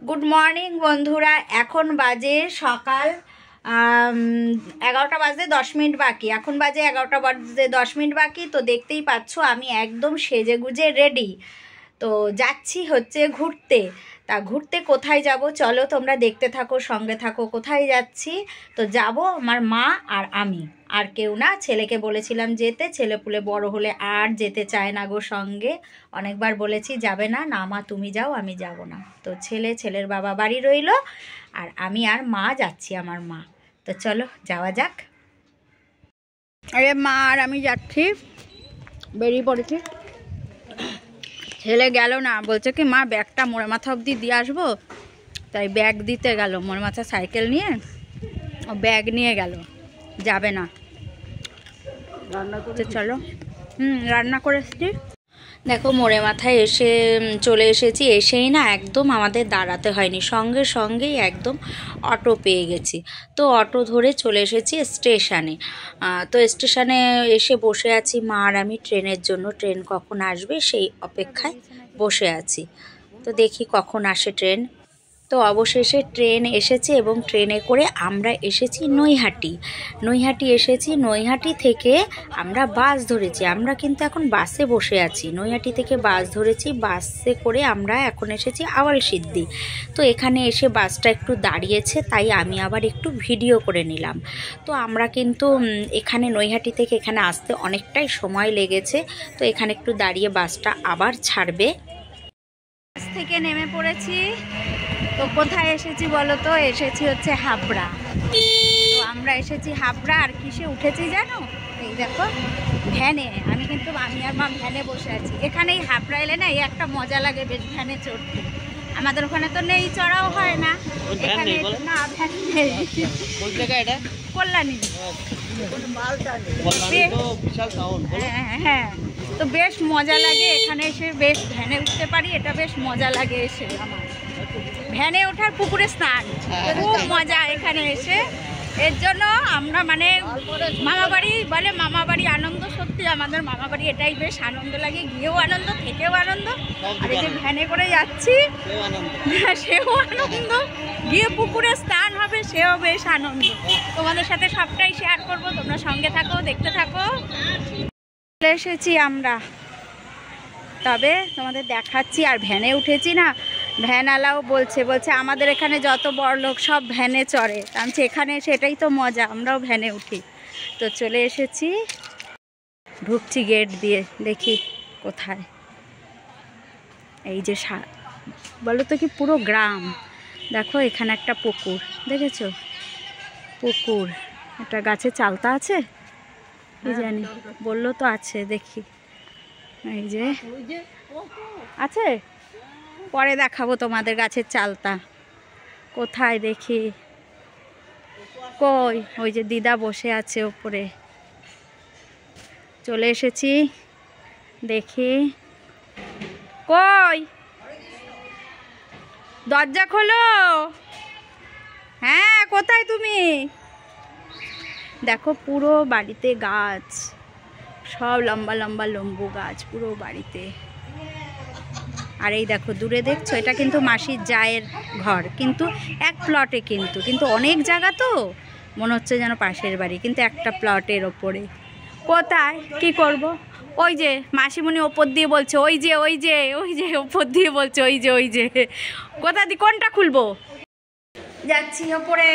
Good morning বন্ধুরা। এখন বাজে সকাল 11টা বাজতে 10 মিনিট বাকি। এখন বাজে 11টা বাজতে 10 মিনিট বাকি। তো দেখতেই পাচ্ছ আমি একদম সেজে গুজে রেডি। তো যাচ্ছি হচ্ছে ঘুরতে। তা ঘুরতে কোথায় যাব চলো তোমরা দেখতে থাকো, সঙ্গে থাকো। কোথায় যাচ্ছি? তো যাব আমার মা আর আমি, আর কেউ না। ছেলেকে বলেছিলাম যেতে, ছেলেপুলে বড় হলে আর যেতে চায় না গো সঙ্গে। অনেকবার বলেছি যাবে না, না মা তুমি যাও, আমি যাব না। তো ছেলের বাবা বাড়ি রইল, আর আমি আর মা যাচ্ছি, আমার মা। তো চলো যাওয়া যাক। আরে মা আর আমি যাচ্ছি, বেরিয়ে পড়েছি। ছেলে গেল না, বলছে কি মা ব্যাগটা মোড়ে মাথা অবধি দিয়ে আসবো। তাই ব্যাগ দিতে গেল, মোড়ে মাথা সাইকেল নিয়ে ও ব্যাগ নিয়ে গেল, যাবে না। তো চলো রান্না করে এসেছি। দেখো মোড়ে মাথায় এসে চলে এসেছি। এসেই না একদম আমাদের দাঁড়াতে হয়নি, সঙ্গে সঙ্গেই একদম অটো পেয়ে গেছি। তো অটো ধরে চলে এসেছি স্টেশনে। তো স্টেশনে এসে বসে আছি মা আর আমি ট্রেনের জন্য। ট্রেন কখন আসবে সেই অপেক্ষায় বসে আছি। তো দেখি কখন আসে ট্রেন। তো অবশেষে ট্রেন এসেছে এবং ট্রেনে করে আমরা এসেছি নৈহাটি এসেছি। নৈহাটি থেকে আমরা বাস ধরেছি। আমরা কিন্তু এখন বাসে বসে আছি। নৈহাটি থেকে বাস ধরেছি, বাসে করে আমরা এখন এসেছি আওয়ালসিদ্ধি। তো এখানে এসে বাসটা একটু দাঁড়িয়েছে, তাই আমি আবার একটু ভিডিও করে নিলাম। তো আমরা কিন্তু এখানে নৈহাটি থেকে এখানে আসতে অনেকটাই সময় লেগেছে। তো এখানে একটু দাঁড়িয়ে বাসটা আবার ছাড়বে। বাস থেকে নেমে পড়েছি। তো কোথায় এসেছি বলো তো? এসেছি হচ্ছে হাবড়া। তো আমরা এসেছি হাবড়া। আর কিসে উঠেছি জানো? এই দেখো ভ্যানে। আমি আর মা ভ্যানে বসে আছি। এখানেই হাবড়া এলে না এই একটা মজা লাগে বেশ ভ্যানে চড়তে। আমাদের ওখানে তো নেই, চড়াও হয় না এখানে। না ভ্যান নেই। কল্যাণী। হ্যাঁ, তো বেশ মজা লাগে এখানে এসে, বেশ ভ্যানে উঠতে পারি, এটা বেশ মজা লাগে এসে। আমার ভ্যানে ওঠার, পুকুরে স্নান, খুব মজা এখানে এসে। এর জন্য আমরা মামাবাড়ি আনন্দ। সত্যি আমাদের মামাবাড়ি এটাই বেশ আনন্দ লাগে, গিয়েও আনন্দ, থেকেও আনন্দ। আর এই যে ভ্যানে করে যাচ্ছি সেও আনন্দ, গিয়ে পুকুরে স্নান হবে সেও বেশ আনন্দ। তোমাদের সাথে সবটাই শেয়ার করব, তোমরা সঙ্গে থাকো, দেখতে থাকো। চলে এসেছি আমরা, তবে তোমাদের দেখাচ্ছি। আর ভ্যানে উঠেছি না, ভ্যানওয়ালাও বলছে আমাদের এখানে যত বড় লোক সব ভ্যানে চড়ে। আমি এখানে সেটাই তো মজা, আমরাও ভ্যানে উঠি। তো চলে এসেছি, ঢুকছি গেট দিয়ে। দেখি কোথায়। এই যে বলো তো কি পুরো গ্রাম। দেখো এখানে একটা পুকুর, দেখেছো? পুকুর, একটা গাছে চালতা আছে, কি জানি বললো তো আছে। দেখি এই যে আছে, পরে দেখাবো তোমাদের গাছের চালতা কোথায়। দেখি কই, ওই যে দিদা বসে আছে ওপরে। চলে এসেছি, দেখি কই, দরজা খোলো। হ্যাঁ কোথায় তুমি? দেখো পুরো বাড়িতে গাছ, সব লম্বা লম্বা লম্বু গাছ পুরো বাড়িতে। আর এই দেখো দূরে দেখছো, এটা কিন্তু মাসির জায়ের ঘর, কিন্তু এক প্লটে, কিন্তু অনেক জায়গা তো মনে হচ্ছে যেন পাশের বাড়ি, কিন্তু একটা প্লটের ওপরে। কোথায় কি করব? ওই যে মাসিমণি ওপর দিয়ে বলছে, ওই যে ওপর দিয়ে বলছে, ওই যে কোথা দিয়ে, কোনটা খুলবো? যাচ্ছি ওপরে।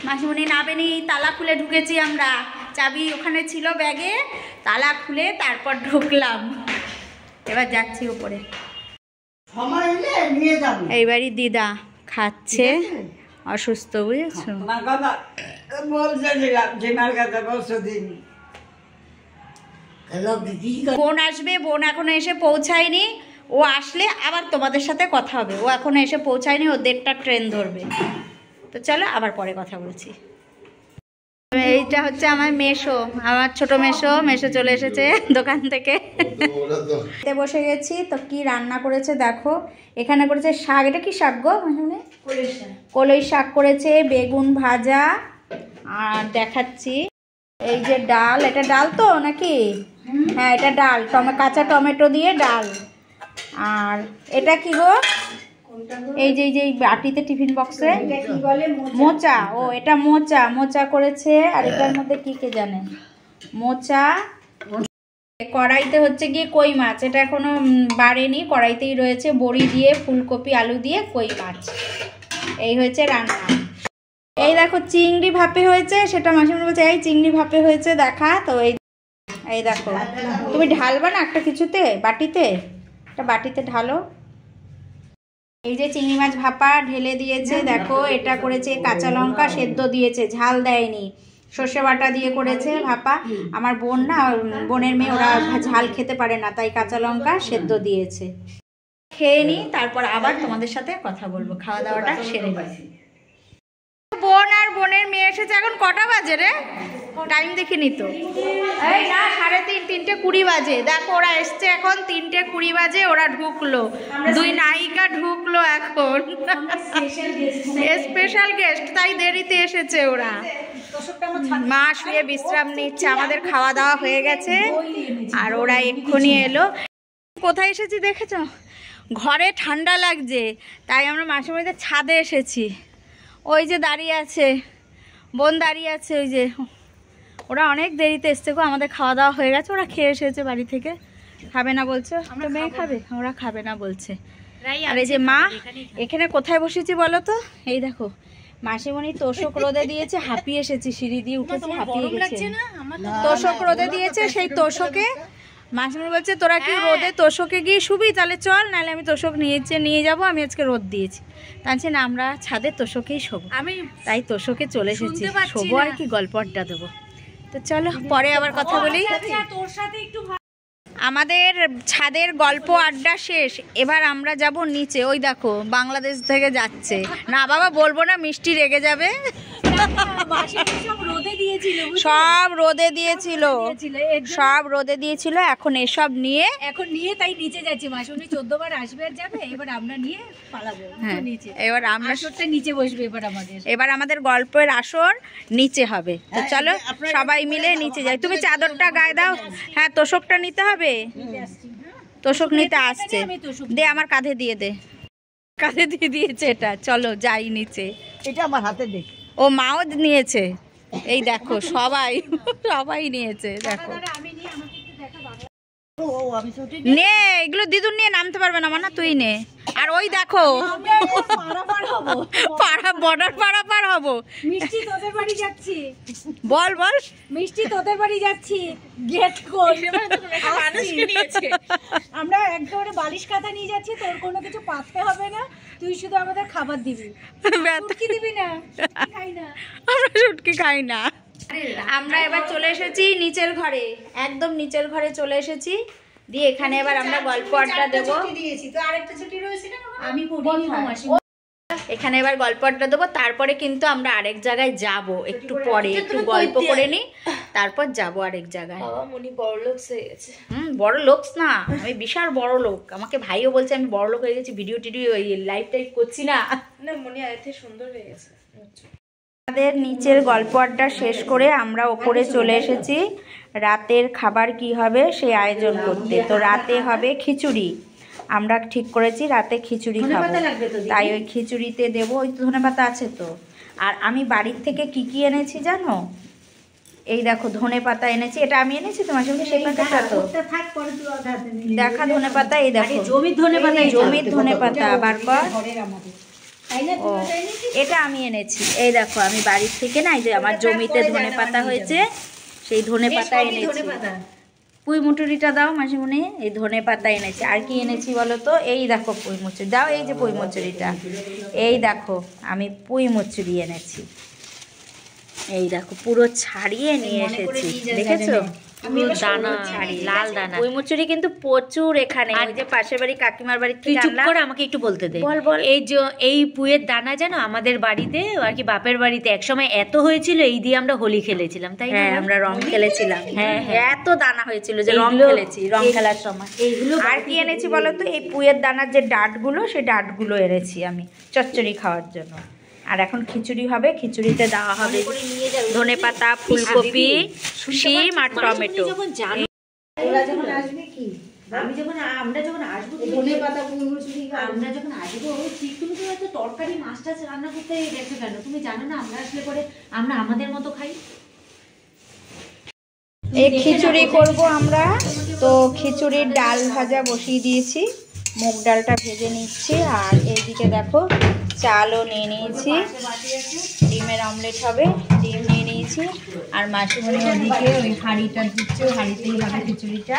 মাসিমণি নাবেনি, তালা খুলে ঢুকেছি আমরা। চাবি ওখানে ছিল ব্যাগে, তালা খুলে তারপর ঢুকলাম। এবার যাচ্ছি উপরে। এইবারই দিদা খাচ্ছে, অসুস্থ, বুঝেছো? বোন আসবে, বোন এখনো এসে পৌঁছায়নি। ও আসলে আবার তোমাদের সাথে কথা হবে। ও এখনো এসে পৌঁছায়নি, ও 1:30টার ট্রেন ধরবে। তো চলো আবার পরে কথা বলছি। এইটা হচ্ছে আমার মেশো, আমার ছোট মেশো চলে এসেছে দোকান থেকে। বসে গেছি। তো কি রান্না করেছে দেখো। এখানে করেছে শাক। এটা কি শাক গো? কলই শাক করেছে, বেগুন ভাজা, আর দেখাচ্ছি এই যে ডাল। এটা ডাল তো নাকি? হ্যাঁ এটা ডাল, কাঁচা টমেটো দিয়ে ডাল। আর এটা কি গো? এই যে এই বাটিতে টিফিন বক্সে মোচা, ও এটা মোচা, মোচা করেছে। আর এটার মধ্যে কি কে জানে, মোচা। কড়াইতে হচ্ছে গিয়ে কই মাছ, এটা এখনো বাড়েনি, কড়াইতেই রয়েছে বড়ি দিয়ে, ফুলকপি আলু দিয়ে কই মাছ। এই হয়েছে রান্না। এই দেখো চিংড়ি ভাপে হয়েছে, সেটা মাসিমা বলছে এই চিংড়ি ভাপে হয়েছে দেখা। তো এই দেখো, তুমি ঢালবা না একটা কিছুতে, বাটিতে, একটা বাটিতে ঢালো। এই যে চিংড়ি মাছ ভাপা ঢেলে দিয়েছে। দেখো এটা করেছে কাঁচা লঙ্কা সেদ্ধ দিয়েছে, ঝাল দেয়নি, সর্ষে বাটা দিয়ে করেছে ভাপা। আমার বোন না, বোনের মেয়ে, ওরা ঝাল খেতে পারে না, তাই কাঁচা লঙ্কা সেদ্ধ দিয়েছে। খেয়ে নি, তারপর আবার তোমাদের সাথে কথা বলবো, খাওয়া দাওয়াটা সেরে গেছে। বোন আর বোনের মেয়ে এসেছে। এখন কটা বাজে রে, টাইম দেখিনি তো। এই না, 3:30, 3:20 বাজে। দেখো ওরা এসছে এখন, 3:20 বাজে, ওরা ঢুকলো, দুই নায়িকা ঢুকলো এখন, স্পেশাল গেস্ট, তাই দেরিতে এসেছে ওরা। মা শুয়ে বিশ্রাম নিচ্ছে, আমাদের খাওয়া দাওয়া হয়ে গেছে, আর ওরা এক্ষুনি এলো। কোথায় এসেছি দেখেছ, ঘরে ঠান্ডা লাগছে, তাই আমরা মাসে মধ্যে ছাদে এসেছি। ওই যে দাঁড়িয়ে আছে বোন, দাঁড়িয়ে আছে ওই যে, ওরা অনেক দেরিতে এসছে গো। আমাদের খাওয়া দাওয়া হয়ে গেছে, ওরা খেয়ে এসেছে বাড়ি থেকে। খাবে না বলছে, আমরা মেয়ে খাবে, ওরা খাবে না বলছে। আর এই যে মা, এখানে কোথায় বসেছি বলো তো, এই দেখো মাসিমণি তোষক রোদে দিয়েছে, হাঁপিয়ে এসেছি, সিঁড়ি দিয়ে উঠেছি, হাঁপিয়ে গেছে। তোষক রোদে দিয়েছে, সেই তোষকে মাসিমণি বলছে তোরা কি রোদে তোষকে গিয়ে শুবি, তাহলে চল, নাহলে আমি তোষক নিয়ে যাবো, আমি আজকে রোদ দিয়েছি। তাই না, আমরা ছাদের তোষকেই শোবো, আমি তাই তোষকে চলে এসেছি, শোবো আর কি, গল্প আড্ডা দেবো। তো চলো পরে আবার কথা বলি। আমাদের ছাদের গল্প আড্ডা শেষ, এবার আমরা যাব নিচে। ওই দেখো বাংলাদেশ থেকে যাচ্ছে। না বাবা বলবো না, মিষ্টি রেগে যাবে। সব রোদে দিয়েছিল, সব রোদে দিয়েছিল, এখন এসব নিয়ে তাই নিচে যাচ্ছি। মাসুনি 14 বার আসবে আর যাবে, এবার আমরা নিয়ে পালাবো নিচে। এবার আমরা নিচে বসবে, এবার আমাদের গল্পের আসর নিচে হবে। তো চলো সবাই মিলে নিচে যাই। তুমি চাদরটা গায়ে দাও। হ্যাঁ তোষকটা নিতে হবে, তোষক নিতে আসছে, দে আমার কাঁধে দিয়ে দে, কাঁধে দিয়ে দিয়েছে এটা। চলো যাই নিচে। এটা আমার হাতে দে। ও মাও নিয়েছে, এই দেখো সবাই সবাই নিয়েছে। দেখো নে, এগুলো দিদুন নিয়ে নামতে পারবে না, মানা তুই নে। আর ওই দেখো পাড়া বর্ডার পার হবো। মিষ্টি তোদের বাড়ি যাচ্ছি, বল বল। মিষ্টি তোদের বাড়ি যাচ্ছি, গেট খোল। আমরা একদম বালিশ কাঁথা নিয়ে যাচ্ছি, তোর কোনো কিছু পাততে হবে না, তুই শুধু আমাদের খাবার দিবি। শুটকি দিবি না, খাই না আমরা, শুটকি খাই না। আমরা এবার চলে এসেছি নিচের ঘরে, একদম নিচের ঘরে চলে এসেছি। দিয়ে এখানে এবার আমরা গল্প আড্ডা দেবো। এখানে এবার গল্প আড্ডা দেবো, তারপরে কিন্তু আমরা আরেক জায়গায় যাব, একটু পরে একটু গল্প করে নি, তারপর যাব আরেক জায়গায়। বড় লোক হয়ে গেছে। বড় লোক না, আমি বিশাল বড় লোক। আমাকে ভাইও বলছে আমি বড় লোক হয়ে গেছি, ভিডিও টিডিও লাইভ টাইভ করছি না। মনি আরেকটা সুন্দর হয়ে গেছে। আমাদের নিচের গল্প আড্ডা শেষ করে আমরা ওপরে চলে এসেছি রাতের খাবার কি হবে সেই আয়োজন করতে। তো রাতে হবে খিচুড়ি, আমরা ঠিক করেছি রাতে খিচুড়ি খাবো, তাই ওই খিচুড়িতে দেবো। ওই ধনেপাতা আছে তো। আর আমি বাড়ির থেকে কি কি এনেছি জানো, এই দেখো ধনেপাতা এনেছি, এটা আমি এনেছি তোমার সঙ্গে সেই প্যাকেটটা। তো দেখা ধনেপাতা, এই দেখো জমির ধনেপাতা, জমির ধনেপাতা বার কর। ও এটা আমি এনেছি, এই দেখো আমি বাড়ির থেকে না, এই যে আমার জমিতে ধনেপাতা হয়েছে, সেই ধনেপাতা এনেছি। পুঁই মুচুরিটা দাও মাসিমণি, এই ধনেপাতা এনেছি। আর কি এনেছি বলো তো, এই দেখো পুঁই মুচুরি দাও, এই যে পুঁই মুচুরিটা, এই দেখো আমি পুঁই মুচুরি এনেছি, এই দেখো পুরো ছাড়িয়ে নিয়ে এসেছি, দেখেছো দানা লাল দানা। পুঁই মুচুরি কিন্তু প্রচুর এখানে, ওই যে পাশের বাড়ি কাকিমার বাড়ি থেকে আনলাম। আমাকে একটু বলতে দে, বল বল। এই পুঁইয়ের দানা জানো আমাদের বাড়িতে আর কি বাপের বাড়িতে একসময় এত হয়েছিল, এই দিয়ে আমরা হোলি খেলেছিলাম, তাই না? আমরা রং খেলেছিলাম, হ্যাঁ এত দানা হয়েছিল যে রং খেলেছি, রং খেলার সময়। এইগুলো আর কি এনেছি বলো তো, এই পুঁইয়ের দানার যে ডাঁটগুলো, সেই ডাঁটগুলো এনেছি আমি চচ্চড়ি খাওয়ার জন্য। আর এখন খিচুড়ি হবে, খিচুড়িতে দেওয়া হবে ধনেপাতা, ফুলকপি, শিম আর টমেটো। আমরা যখন আসবো আমরা যখন আসবো ঠিক তুমি তো এত তরকারি মাছ টাছ রান্না করতে গেছো কেন? তুমি জানো না আমরা আসলে পরে আমরা আমাদের মতো খাই। এই খিচুড়ি করব আমরা, তো খিচুড়ির ডাল ভাজা বসিয়ে দিয়েছি, মুগ ডালটা ভেজে নিচ্ছি। আর এইদিকে দেখো চালও নিয়ে নিয়েছি, ডিমের অমলেট হবে, ডিম নিয়ে নিয়েছি। আর মাসিমণি ওদিকে ওই হাঁড়িটা দিচ্ছে, হাঁড়িতেই হবে খিচুড়িটা।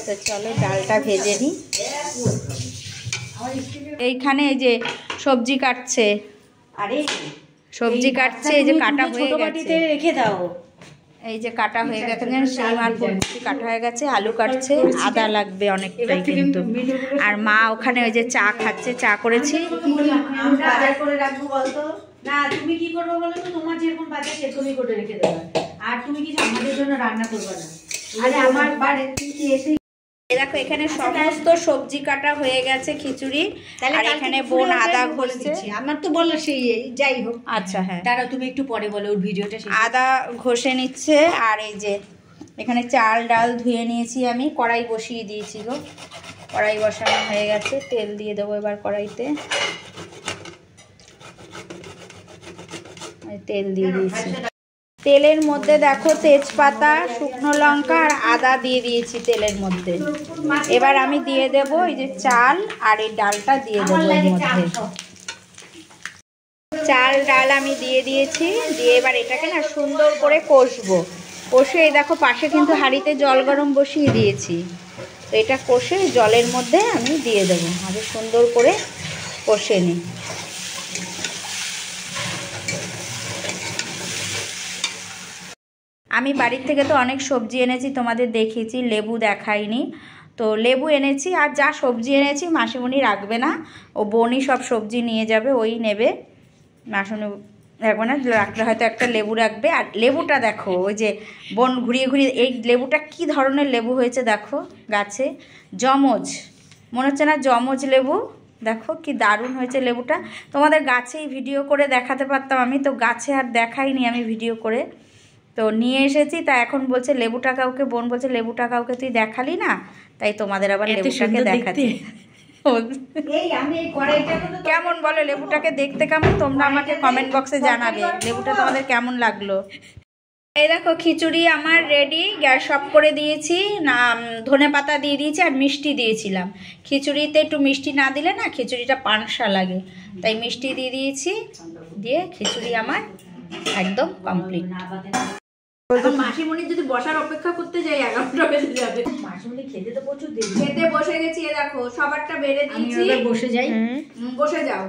তো চলো ডালটা ভেজে নিই। এইখানে এই যে সবজি কাটছে, আরে সবজি কাটছে, এই যে কাটা হয়ে গেছে, রেখে দাও। এই যে কাটা হয়ে গেছে, সেই আর ফুলকপি কাটা হয়ে গেছে, আলু কাটছে, আদা লাগবে অনেকটাই কিন্তু। আর মা ওখানে ওই যে চা খাচ্ছে, চা করেছি। বাজার করে রাখবো বলতো না, তুমি কি করবে বলো তো? তোমার যেরকম বাজার সেরকমই করে রেখে দেবে। আর তুমি কিছু আমাদের জন্য রান্না করবে না। আরে আমার বাড়ি থেকে এসে দেখো এখানে সমস্ত সবজি কাটা হয়ে গেছে খিচুড়ি। আর এখানে বোন আদা ঘষছে। আমার তো বললো সেই যাই হোক। আচ্ছা হ্যাঁ, দাঁড়াও তুমি একটু পরে বলো ওর ভিডিওটা। আদা ঘষে নিচ্ছে। আর এই যে এখানে চাল ডাল ধুয়ে নিয়েছি, আমি কড়াই বসিয়ে দিয়েছি গো। কড়াই বসানো হয়ে গেছে, তেল দিয়ে দেবো এবার কড়াইতে। তেল দিয়ে দিয়েছি, তেলের মধ্যে দেখো তেজপাতা, শুকনো লঙ্কা আর আদা দিয়ে দিয়েছি তেলের মধ্যে। এবার আমি দিয়ে দেব এই যে চাল আর এই ডালটা দিয়ে দেবো এর মধ্যে। চাল ডাল আমি দিয়ে দিয়েছি, দিয়ে এবার এটাকে না সুন্দর করে কষবো। কষে এই দেখো পাশে কিন্তু হাঁড়িতে জল গরম বসিয়ে দিয়েছি, তো এটা কষে জলের মধ্যে আমি দিয়ে দেবো। আগে সুন্দর করে কষে নিই। আমি বাড়ির থেকে তো অনেক সবজি এনেছি, তোমাদের দেখিয়েছি, লেবু দেখাইনি। তো লেবু এনেছি, আর যা সবজি এনেছি মাসিমণি রাখবে না, ও বোনই সব সবজি নিয়ে যাবে, ওই নেবে। মাসিমণি রাখবে না, রাখলে হয়তো একটা লেবু রাখবে। আর লেবুটা দেখো, ওই যে বোন ঘুরিয়ে ঘুরিয়ে, এই লেবুটা কি ধরনের লেবু হয়েছে দেখো গাছে, যমজ মনে হচ্ছে না? যমজ লেবু দেখো কি দারুণ হয়েছে লেবুটা। তোমাদের গাছেই ভিডিও করে দেখাতে পারতাম আমি, তো গাছে আর দেখাইনি আমি ভিডিও করে। তো নিয়ে এসেছি, তা এখন বলছে লেবুটা কাউকে, বোন বলছে লেবুটা কাউকে তুই দেখালি না, তাই তোমাদের আবার লেবুটাকে দেখাচ্ছি। কেমন বলো লেবুটাকে দেখতে কেমন? তোমরা আমাকে কমেন্ট বক্সে জানাবে লেবুটা তোমাদের কেমন লাগলো। এই দেখো খিচুড়ি আমার রেডি, গ্যাস অফ করে দিয়েছি, না ধনে পাতা দিয়ে দিয়েছি আর মিষ্টি দিয়েছিলাম। খিচুড়িতে একটু মিষ্টি না দিলে না খিচুড়িটা পানসা লাগে, তাই মিষ্টি দিয়ে দিয়েছি। দিয়ে খিচুড়ি আমার একদম কমপ্লিট। মাসিমণি যদি বসার অপেক্ষা করতে যাই 11টা বেজে যাবে। মাসিমণি খেতে তো প্রচুর দেরি। খেতে বসে গেছি, এ দেখো সবারটা বেড়ে দিয়েছি। বসে যাই, বসে যাও।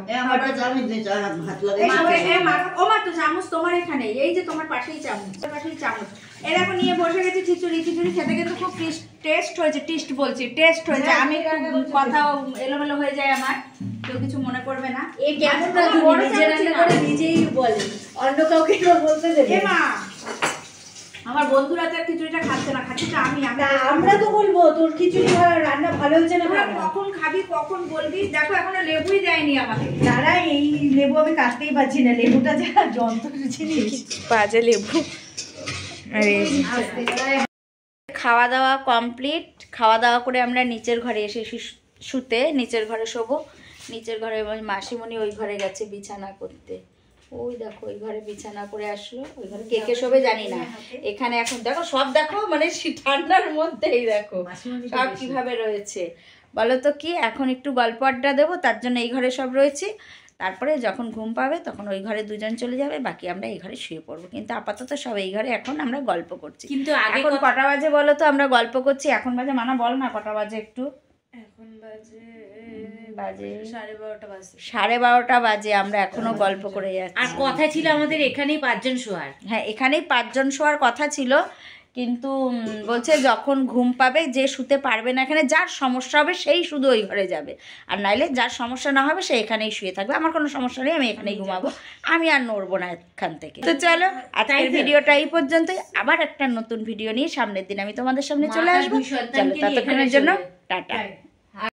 ও মা তো চামচ তোমার এখানে, এই যে তোমার পাশেই চামচ, পাশেই চামচ। এ দেখো নিয়ে বসে গেছি খিচুড়ি। খিচুড়ি খেতে কিন্তু খুব টেস্ট হয়েছে, টেস্ট হয়েছে। আমি একটু কথা এলোমেলো হয়ে যায় আমার, কেউ কিছু মনে করবে না। এই কেমনটা নিজে রান্না করে নিজেই বলে, অন্য কাউকে বলতে দেবে। মা আমার বন্ধুরা তো খিচুড়িটা খাচ্ছে না, খাচ্ছে তো আমি। আমরা তো বলবো তোর খিচুড়ি রান্না ভালো হয়েছে না। কখন খাবি কখন বলবি? দেখো এখনো লেবুই দেয়নি আমাকে। দাঁড়া, এই লেবু আমি কাটতেই পারছি না, লেবুটা যা যন্ত্র জিনিস, বাজে লেবু। খাওয়া দাওয়া কমপ্লিট। খাওয়া দাওয়া করে আমরা নিচের ঘরে এসে শুতে, নিচের ঘরে শোবো। নিচের ঘরে মাসিমণি ওই ঘরে গেছে বিছানা করতে। ওই দেখো ওই ঘরে বিছানা করে আসলো, ওই ঘরে কে কে শোবে জানি না। এখানে এখন দেখো সব, দেখো মানে ঠান্ডার মধ্যেই দেখো সব কিভাবে রয়েছে বলো তো। কি এখন একটু গল্প আড্ডা দেবো, তার জন্য এই ঘরে সব রয়েছে। তারপরে যখন ঘুম পাবে তখন ওই ঘরে দুজন চলে যাবে, বাকি আমরা এই ঘরে শুয়ে পড়বো। কিন্তু আপাতত সব এই ঘরে এখন আমরা গল্প করছি। কিন্তু এখন কটা বাজে বলো তো? আমরা গল্প করছি এখন বাজে, মানা বল না কটা বাজে একটু। এখন বাজে 12:30 বাজে, আমরা এখনো গল্প করে যাচ্ছি। আর কথা ছিল আমাদের এখানেই 5 জন শোয়ার। হ্যাঁ এখানেই 5 জন শোয়ার কথা ছিল, কিন্তু বলছে যখন ঘুম পাবে, যে শুতে পারবে না এখানে, যার সমস্যা হবে সেই শুধু ওই ঘরে যাবে, আর নাইলে যার সমস্যা না হবে সে এখানেই শুয়ে থাকবে। আমার কোনো সমস্যা নেই, আমি এখানেই ঘুমাবো, আমি আর নড়বো না এখান থেকে। তো চলো আজকের ভিডিওটা এই পর্যন্তই। আবার একটা নতুন ভিডিও নিয়ে সামনের দিন আমি তোমাদের সামনে চলে আসবো। চলো ততক্ষণের জন্য টাটা।